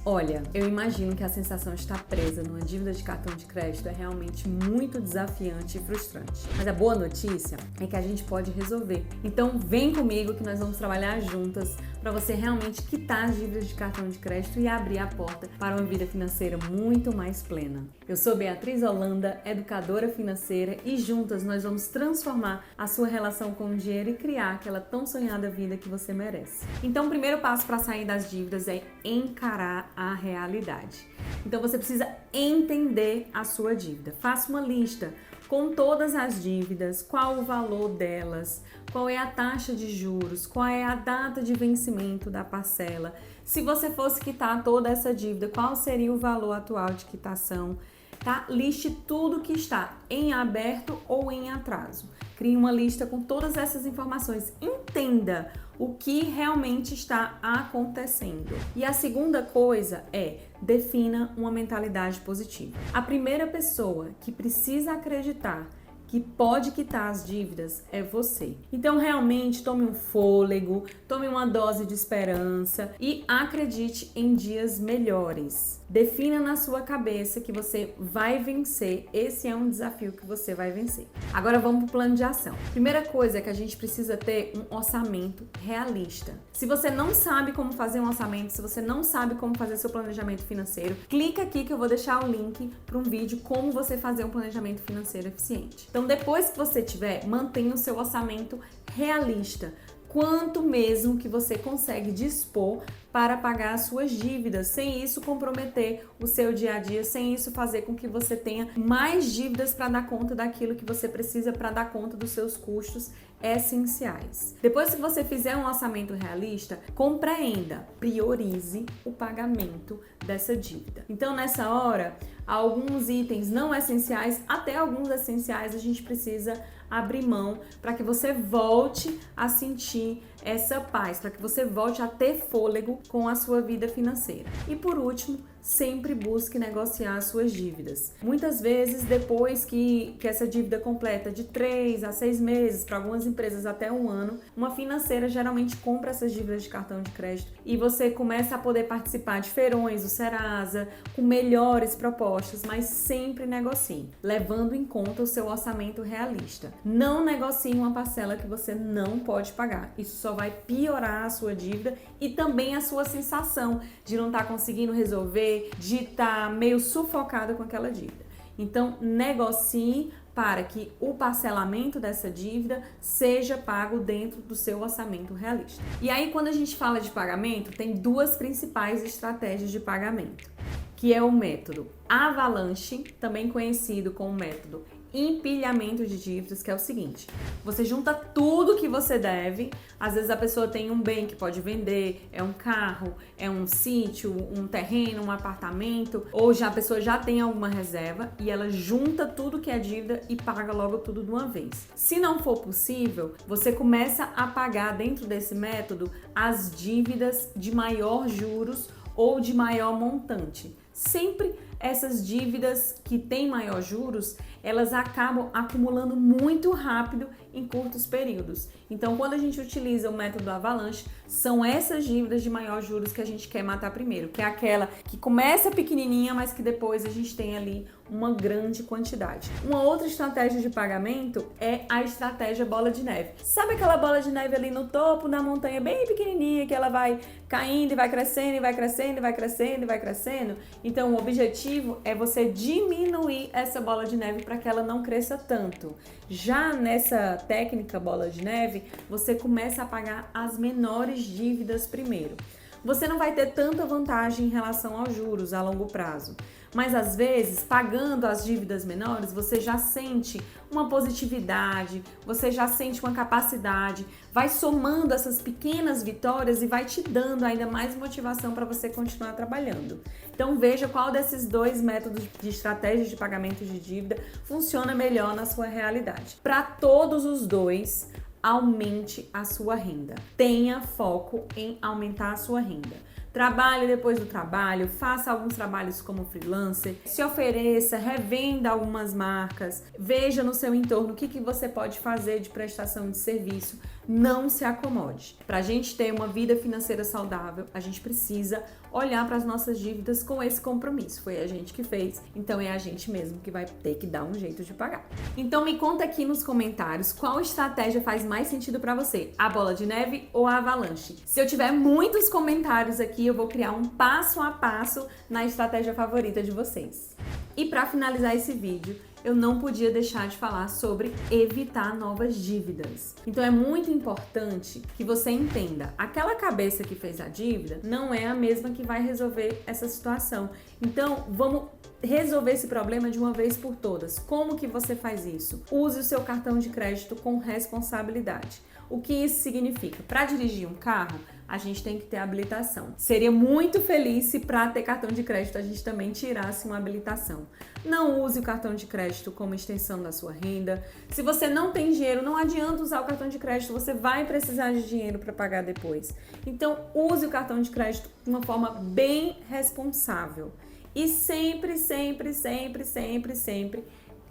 Olha, eu imagino que a sensação de estar presa numa dívida de cartão de crédito é realmente muito desafiante e frustrante. Mas a boa notícia é que a gente pode resolver. Então vem comigo que nós vamos trabalhar juntas para você realmente quitar as dívidas de cartão de crédito e abrir a porta para uma vida financeira muito mais plena. Eu sou Beatriz Holanda, educadora financeira, e juntas nós vamos transformar a sua relação com o dinheiro e criar aquela tão sonhada vida que você merece. Então o primeiro passo para sair das dívidas é encarar a realidade. Então você precisa entender a sua dívida. Faça uma lista com todas as dívidas, qual o valor delas, qual é a taxa de juros, qual é a data de vencimento da parcela. Se você fosse quitar toda essa dívida, qual seria o valor atual de quitação? Tá? Liste tudo que está em aberto ou em atraso. Crie uma lista com todas essas informações. Entenda o que realmente está acontecendo. E a segunda coisa é defina uma mentalidade positiva. A primeira pessoa que precisa acreditar que pode quitar as dívidas é você. Então realmente tome um fôlego, tome uma dose de esperança e acredite em dias melhores. Defina na sua cabeça que você vai vencer. Esse é um desafio que você vai vencer. Agora vamos para o plano de ação. Primeira coisa é que a gente precisa ter um orçamento realista. Se você não sabe como fazer um orçamento, se você não sabe como fazer seu planejamento financeiro, clica aqui que eu vou deixar o link para um vídeo como você fazer um planejamento financeiro eficiente. Então depois que você tiver, mantenha o seu orçamento realista. Quanto mesmo que você consegue dispor para pagar as suas dívidas, sem isso comprometer o seu dia a dia, sem isso fazer com que você tenha mais dívidas para dar conta daquilo que você precisa para dar conta dos seus custos essenciais. Depois que você fizer um orçamento realista, compreenda, priorize o pagamento dessa dívida. Então, nessa hora, alguns itens não essenciais, até alguns essenciais, a gente precisa abrir mão para que você volte a sentir essa paz, para que você volte a ter fôlego com a sua vida financeira. E por último, sempre busque negociar as suas dívidas. Muitas vezes, depois que essa dívida completa de 3 a 6 meses, para algumas empresas até 1 ano, uma financeira geralmente compra essas dívidas de cartão de crédito e você começa a poder participar de feirões do Serasa com melhores propostas, mas sempre negocie, levando em conta o seu orçamento realista. Não negocie uma parcela que você não pode pagar. Isso só vai piorar a sua dívida e também a sua sensação de não estar conseguindo resolver, de estar meio sufocada com aquela dívida. Então, negocie para que o parcelamento dessa dívida seja pago dentro do seu orçamento realista. E aí, quando a gente fala de pagamento, tem duas principais estratégias de pagamento, que é o método Avalanche, também conhecido como método empilhamento de dívidas, que é o seguinte: você junta tudo que você deve. Às vezes a pessoa tem um bem que pode vender, é um carro, é um sítio, um terreno, um apartamento, ou já a pessoa já tem alguma reserva e ela junta tudo que é dívida e paga logo tudo de uma vez. Se não for possível, você começa a pagar dentro desse método as dívidas de maior juros ou de maior montante. Sempre essas dívidas que têm maior juros, elas acabam acumulando muito rápido em curtos períodos. Então, quando a gente utiliza o método Avalanche, são essas dívidas de maior juros que a gente quer matar primeiro, que é aquela que começa pequenininha, mas que depois a gente tem ali uma grande quantidade. Uma outra estratégia de pagamento é a estratégia bola de neve. Sabe aquela bola de neve ali no topo da montanha, bem pequenininha, que ela vai caindo e vai crescendo, e vai crescendo, e vai crescendo, e vai crescendo? Então, o objetivo é você diminuir essa bola de neve para que ela não cresça tanto. Já nessa técnica bola de neve, você começa a pagar as menores dívidas primeiro. Você não vai ter tanta vantagem em relação aos juros a longo prazo, mas às vezes, pagando as dívidas menores, você já sente uma positividade, você já sente uma capacidade, vai somando essas pequenas vitórias e vai te dando ainda mais motivação para você continuar trabalhando. Então veja qual desses dois métodos de estratégias de pagamento de dívida funciona melhor na sua realidade. Para todos os dois, aumente a sua renda. Tenha foco em aumentar a sua renda. Trabalhe depois do trabalho, faça alguns trabalhos como freelancer, se ofereça, revenda algumas marcas, veja no seu entorno o que você pode fazer de prestação de serviço. Não se acomode. Para a gente ter uma vida financeira saudável, a gente precisa olhar para as nossas dívidas com esse compromisso. Foi a gente que fez, então é a gente mesmo que vai ter que dar um jeito de pagar. Então me conta aqui nos comentários qual estratégia faz mais sentido para você, a bola de neve ou a avalanche. Se eu tiver muitos comentários aqui, eu vou criar um passo a passo na estratégia favorita de vocês. E para finalizar esse vídeo, eu não podia deixar de falar sobre evitar novas dívidas. Então é muito importante que você entenda, aquela cabeça que fez a dívida não é a mesma que vai resolver essa situação. Então vamos resolver esse problema de uma vez por todas. Como que você faz isso? Use o seu cartão de crédito com responsabilidade. O que isso significa? Para dirigir um carro, a gente tem que ter habilitação. Seria muito feliz se para ter cartão de crédito a gente também tirasse uma habilitação. Não use o cartão de crédito como extensão da sua renda. Se você não tem dinheiro, não adianta usar o cartão de crédito, você vai precisar de dinheiro para pagar depois. Então, use o cartão de crédito de uma forma bem responsável. E sempre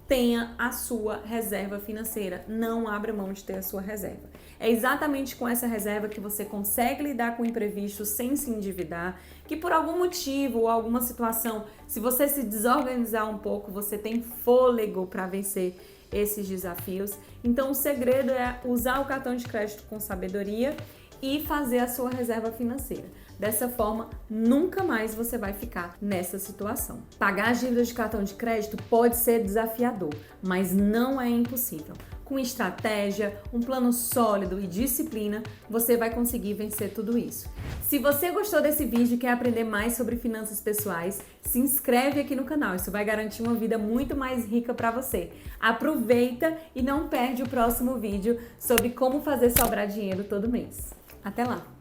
tenha a sua reserva financeira. Não abra mão de ter a sua reserva. É exatamente com essa reserva que você consegue lidar com o imprevisto sem se endividar, que por algum motivo ou alguma situação, se você se desorganizar um pouco, você tem fôlego para vencer esses desafios. Então o segredo é usar o cartão de crédito com sabedoria e fazer a sua reserva financeira. Dessa forma, nunca mais você vai ficar nessa situação. Pagar as dívidas de cartão de crédito pode ser desafiador, mas não é impossível. Com estratégia, um plano sólido e disciplina, você vai conseguir vencer tudo isso. Se você gostou desse vídeo e quer aprender mais sobre finanças pessoais, se inscreve aqui no canal. Isso vai garantir uma vida muito mais rica para você. Aproveita e não perde o próximo vídeo sobre como fazer sobrar dinheiro todo mês. Até lá!